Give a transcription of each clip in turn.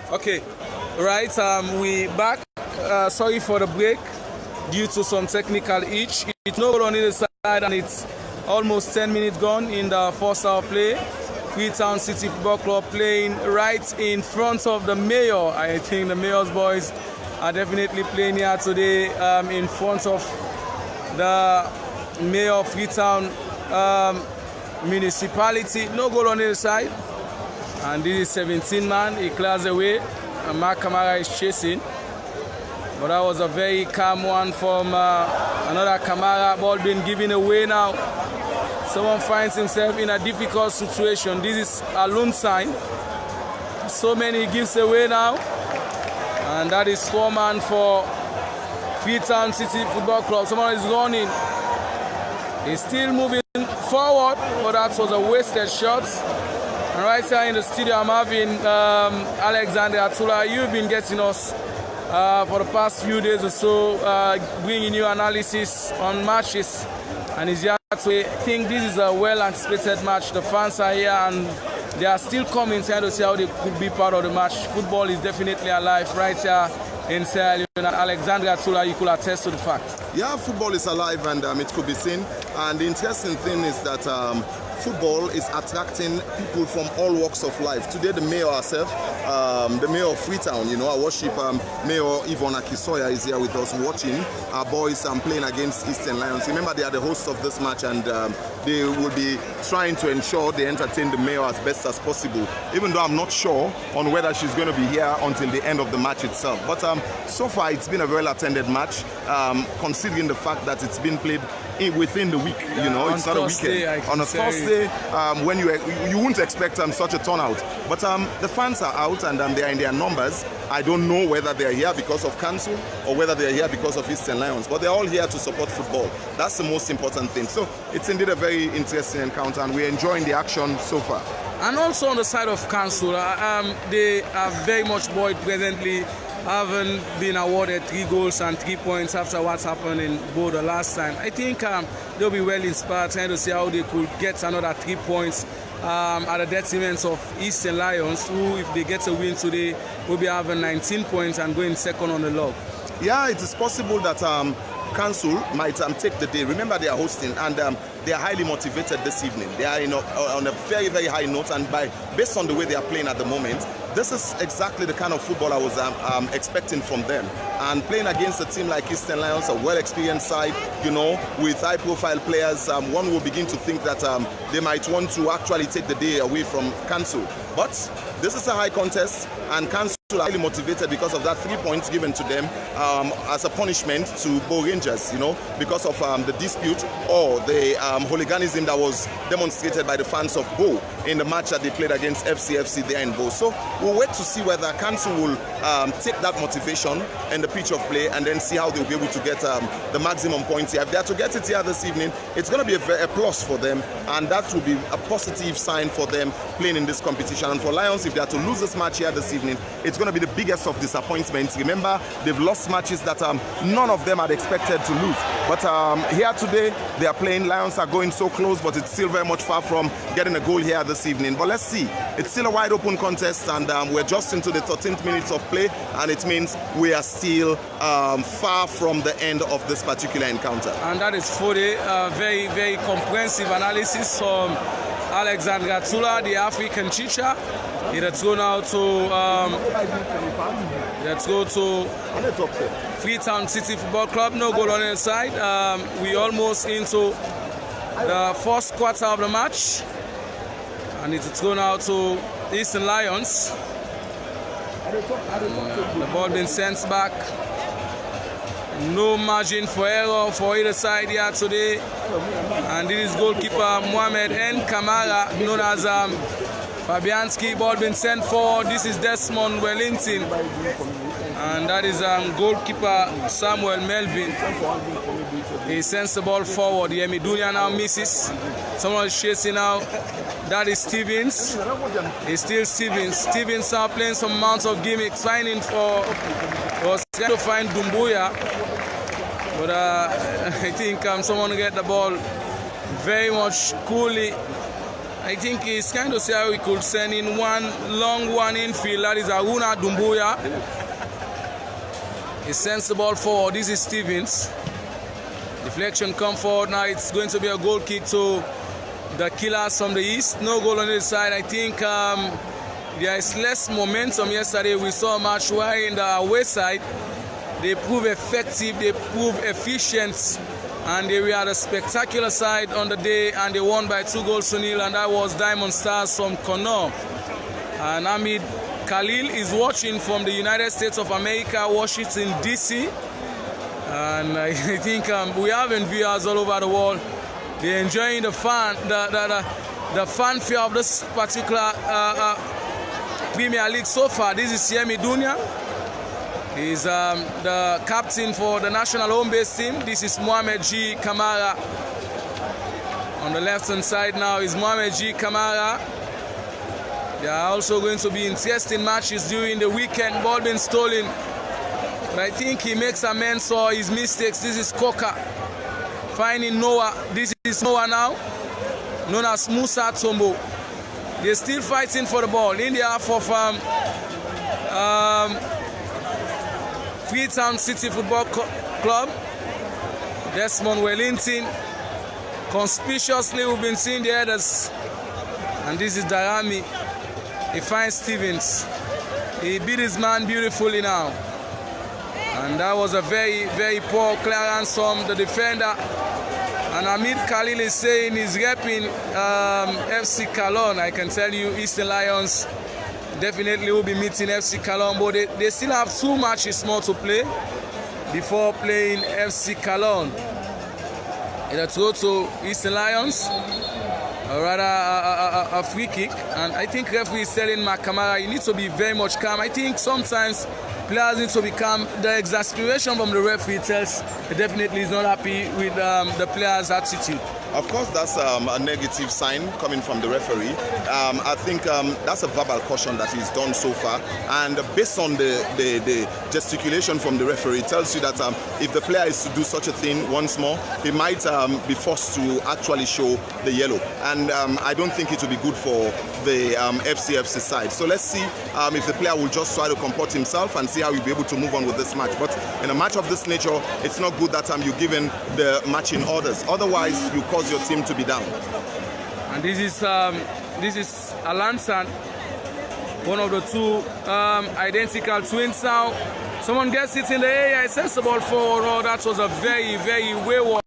Okay, right. We back. Sorry for the break due to some technical itch. It's no goal on either side, and it's almost 10 minutes gone in the first hour play. Freetown City Football Club playing right in front of the mayor. I think the mayor's boys are definitely playing here today in front of the mayor of Freetown municipality. No goal on either side. And this is 17 man, he clears away, and Mark Kamara is chasing. But that was a very calm one from another Kamara, ball being given away now. Someone finds himself in a difficult situation. This is a loan sign. So many gives away now. And that is 4 man for Freetown City Football Club. Someone is running. He's still moving forward, but that was a wasted shot. And right here in the studio, I'm having Alexander Atula. You've been getting us for the past few days or so, bringing you analysis on matches. And it's here to think this is a well-anticipated match. The fans are here and they are still coming here to see how they could be part of the match. Football is definitely alive right here in Sierra Leone. Alexander Atula, you could attest to the fact. Yeah, football is alive and it could be seen. And the interesting thing is that football is attracting people from all walks of life. Today, the mayor herself, the mayor of Freetown, our worship Mayor Yvonne Akisoya is here with us watching our boys playing against Eastern Lions. Remember, they are the hosts of this match and they will be trying to ensure they entertain the mayor as best as possible, even though I'm not sure on whether she's going to be here until the end of the match itself. But so far, it's been a well-attended match, considering the fact that it's been played within the week. It's not a weekend. On a Thursday, when you wouldn't expect such a turnout. But the fans are out and they are in their numbers. I don't know whether they are here because of council or whether they are here because of Eastern Lions. But they're all here to support football. That's the most important thing. So it's indeed a very interesting encounter and we're enjoying the action so far. And also on the side of council, they are very much buoyed presently. Haven't been awarded 3 goals and 3 points after what's happened in Bo the last time. I think they'll be well inspired trying to see how they could get another 3 points at the detriment of Eastern Lions, who, if they get a win today, will be having 19 points and going second on the log. Yeah, it is possible that council might take the day. Remember, they are hosting and they are highly motivated this evening. They are on a very, very high note, and based on the way they are playing at the moment, this is exactly the kind of football I was expecting from them. And playing against a team like Eastern Lions, a well-experienced side, with high-profile players, one will begin to think that they might want to actually take the day away from council. But this is a high contest, and council are highly motivated because of that 3 points given to them as a punishment to Bo Rangers, because of the dispute or the hooliganism that was demonstrated by the fans of Bo in the match that they played against FCFC there in Bo. So we'll wait to see whether council will take that motivation in the pitch of play and then see how they'll be able to get the maximum points here. If they are to get it here this evening, it's going to be a plus for them, and that will be a positive sign for them playing in this competition. And for Lions, if they are to lose this match here this evening, it's going to be the biggest of disappointments. Remember, they've lost matches that none of them had expected to lose. But here today, they are playing. Lions are going so close, but it's still very much far from getting a goal here this evening. But let's see. It's still a wide open contest, and we're just into the 13th minutes of play, and it means we are still far from the end of this particular encounter. And that is for the very, very comprehensive analysis from Alexander Atula, the African teacher. Let's go now to Freetown City Football Club. No goal on the side. We almost into the first quarter of the match, and it's go now to Eastern Lions. The ball being sent back. No margin for error for either side here today. And this is goalkeeper Mohamed N. Kamara, known as Fabianski. Ball being sent forward. This is Desmond Wellington. And that is goalkeeper Samuel Melvin. He sends the ball forward. Yemi Dunia now misses. Someone is chasing now. That is Stevens. It's still Stevens. Stevens now playing some amounts of gimmicks, finding was trying to find Dumbuya. But I think someone get the ball very much coolly I think it's kind of say how we could send in one long one infield. That is Aruna Dumbuya. He sends the ball forward. This is Stevens. Deflection come forward. Now it's going to be a goal kick to the Killers from the east. No goal on the side. I think there is less momentum. Yesterday we saw a match where in the away side they proved effective, they proved efficient, and they were at a spectacular side on the day, and they won by 2-0, and that was Diamond Stars from Connaught. And Ahmed Khalil is watching from the United States of America, Washington, D.C. And I think we have viewers all over the world. They're enjoying the fanfare of this particular Premier League so far. This is Yemi Dunya. He's the captain for the national home base team. This is Mohamed G. Kamara. On the left-hand side now is Mohamed G. Kamara. There are also going to be interesting matches during the weekend. Ball being stolen. But I think he makes amends for his mistakes. This is Koka finding Noah. This is Noah now, known as Musa Tombo. They're still fighting for the ball in the half of Freetown City Football Club. Desmond Wellington. Conspicuously, we've been seeing the headers. And this is Darami. He finds Stevens. He beat his man beautifully now. And that was a very, very poor clearance from the defender. And Ahmed Khalil is saying he's repping FC Cologne. I can tell you, Eastern Lions definitely will be meeting FC Cologne, but they still have 2 matches more to play before playing FC Cologne. Let's go to Eastern Lions, or rather a free kick. And I think referee is telling Makamara, you need to be very much calm. I think sometimes players need to be calm. The exasperation from the referee tells he definitely is not happy with the players' attitude. Of course, that's a negative sign coming from the referee. I think that's a verbal caution that he's done so far. And based on the gesticulation from the referee, it tells you that if the player is to do such a thing once more, he might be forced to actually show the yellow. And I don't think it will be good for the FCFC side. So let's see if the player will just try to comport himself and see how he'll be able to move on with this match. But in a match of this nature, it's not good that you're given the matching orders. Otherwise, you cause your team to be down. And this is Alansan, one of the 2 identical twins now. Someone gets it in the area, a sensible forward. Oh, that was a very, very wayward.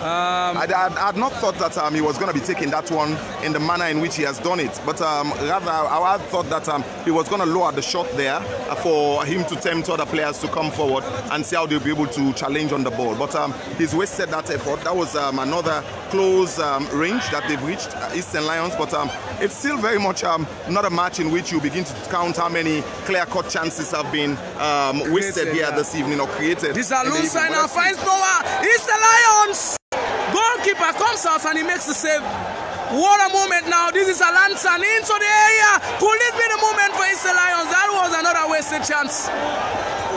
I had not thought that he was going to be taking that one in the manner in which he has done it, but rather I thought that he was going to lower the shot there for him to tempt other players to come forward and see how they'll be able to challenge on the ball. But he's wasted that effort. That was another close range that they've reached, Eastern Lions, but it's still very much not a match in which you begin to count how many clear-cut chances have been wasted here this evening or created. This is Alusa now finds Noah. Eastern Lions! Goalkeeper comes out and he makes the save. What a moment now. This is Alansan into the area. Could this be the moment for Eastern Lions? That was another wasted chance.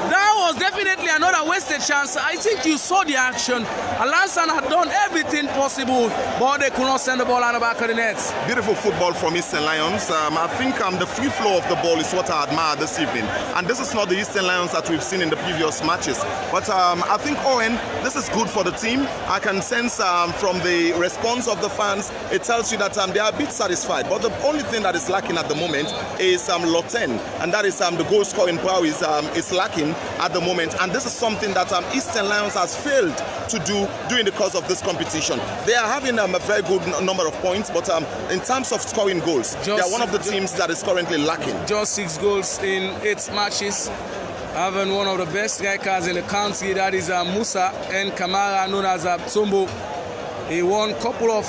That was definitely another wasted chance. I think you saw the action. Alansan had done everything possible, but they could not send the ball out the back of the net. Beautiful football from Eastern Lions. I think the free flow of the ball is what I admire this evening. And this is not the Eastern Lions that we've seen in the previous matches. But I think, Owen, this is good for the team. I can sense from the response of the fans, it tells you that they are a bit satisfied. But the only thing that is lacking at the moment is Loten. And that is the goal scoring power is lacking at the moment, and this is something that Eastern Lions has failed to do during the course of this competition. They are having a very good number of points, but in terms of scoring goals, they are one of the teams that is currently lacking. Just 6 goals in 8 matches. Having one of the best strikers in the country, that is Musa and Kamara, known as Tombo. He won a couple of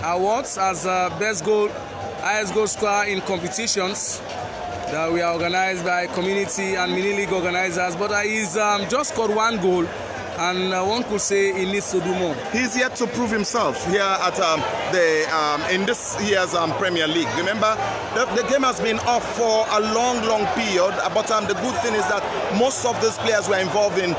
awards as highest goal scorer in competitions that we are organized by community and mini league organizers, but he's just scored 1 goal and one could say he needs to do more. He's yet to prove himself here at in this year's Premier League. Remember, the game has been off for a long period, but the good thing is that most of these players were involved in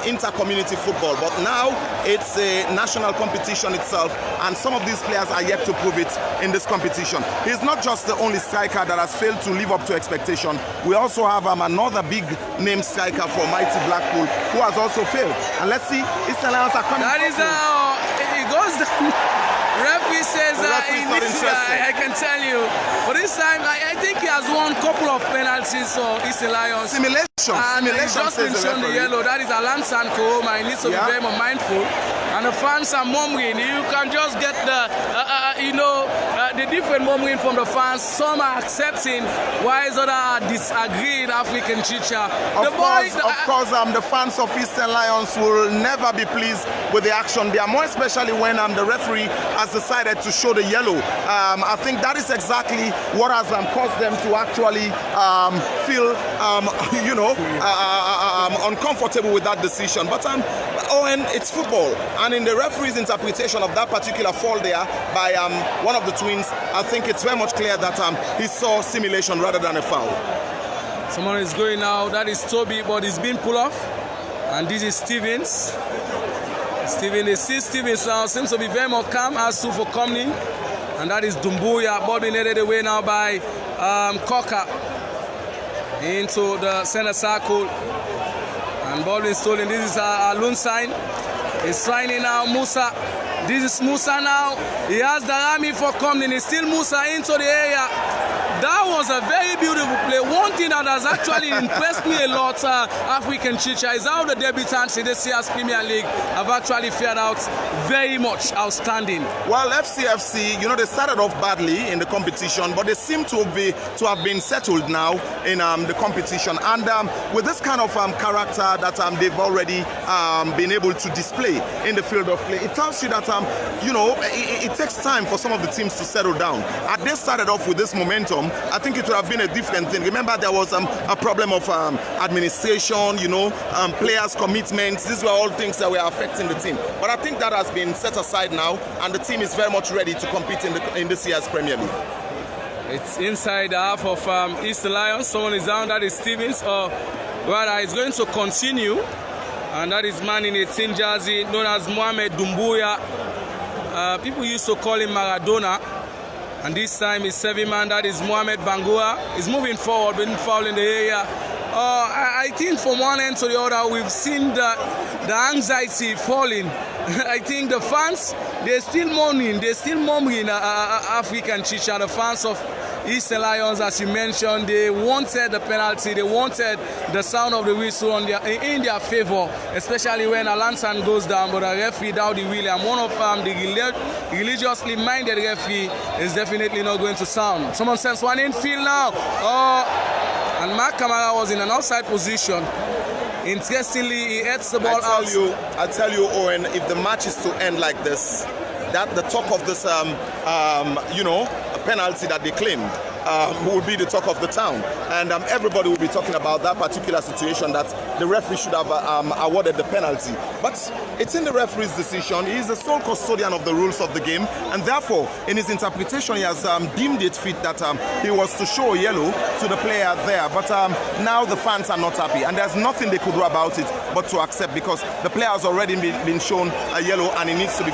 inter-community football, but now it's a national competition itself, and some of these players are yet to prove it in this competition. He's not just the only striker that has failed to live up to expectation. We also have another big name striker for mighty Blackpool who has also failed. And let's see, Eastern Lions are coming. That is how it goes down. Referee says that I can tell you. But this time, I think he has won a couple of penalties for Eastern Lions. Simulation. And he's just been shown the yellow. That is Alan Sankoroma. He needs to be very more mindful. And the fans are murmuring. You can just get the different murmuring from the fans. Some are accepting, while others are disagreeing. African Chicha. Of course, the fans of Eastern Lions will never be pleased with the action. They are more especially when the referee has decided to show the yellow. I think that is exactly what has caused them to actually feel, uncomfortable with that decision. But Owen, it's football, and in the referee's interpretation of that particular fall there by one of the twins, I think it's very much clear that he saw simulation rather than a foul. Someone is going now. That is Toby, but he's been pulled off. And this is Stevens. Stevens now seems to be very more calm as to for coming. And that is Dumbuya. Ball being headed away now by Cocker into the center circle. And ball is stolen. This is a loan sign. He's signing now Musa. This is Musa now. He has the Rami for coming. It's still Musa into the area. That was a very beautiful play. One thing that has actually impressed me a lot, African Chicha, is how the debutants in this year's Premier League have actually fared out very much outstanding. Well, FCFC, they started off badly in the competition, but they seem to have been settled now in the competition. And with this kind of character that they've already been able to display in the field of play, it tells you that it takes time for some of the teams to settle down. Had they started off with this momentum, I think it would have been a different thing. Remember, there was a problem of administration, players' commitments. These were all things that were affecting the team. But I think that has been set aside now, and the team is very much ready to compete in this year's Premier League. It's inside the half of East Lions. Someone is down. That is Stevens. Rather, it's going to continue. And that is man in a team jersey known as Mohamed Dumbuya. People used to call him Maradona. And this time he's 7-man. That is Mohamed Bangura. He's moving forward, being fouled in the area. I think from one end to the other, we've seen the anxiety falling. I think the fans, they're still mourning. They're still murmuring African Chicha. The fans of Eastern Lions, as you mentioned, they wanted the penalty. They wanted the sound of the whistle in their favor, especially when Alansan goes down. But the referee, Dowdy William, one of the religiously minded referee, is definitely not going to sound. Someone sends one infield now. And Mark Kamara was in an offside position. Interestingly, he heads the ball out. I tell you, Owen, if the match is to end like this, that the talk of this, penalty that they claimed will be the talk of the town, and everybody will be talking about that particular situation that the referee should have awarded the penalty. But it's in the referee's decision. He is the sole custodian of the rules of the game, and therefore, in his interpretation, he has deemed it fit that he was to show yellow to the player there. But now the fans are not happy, and there's nothing they could do about it but to accept, because the player has already been shown a yellow, and he needs to be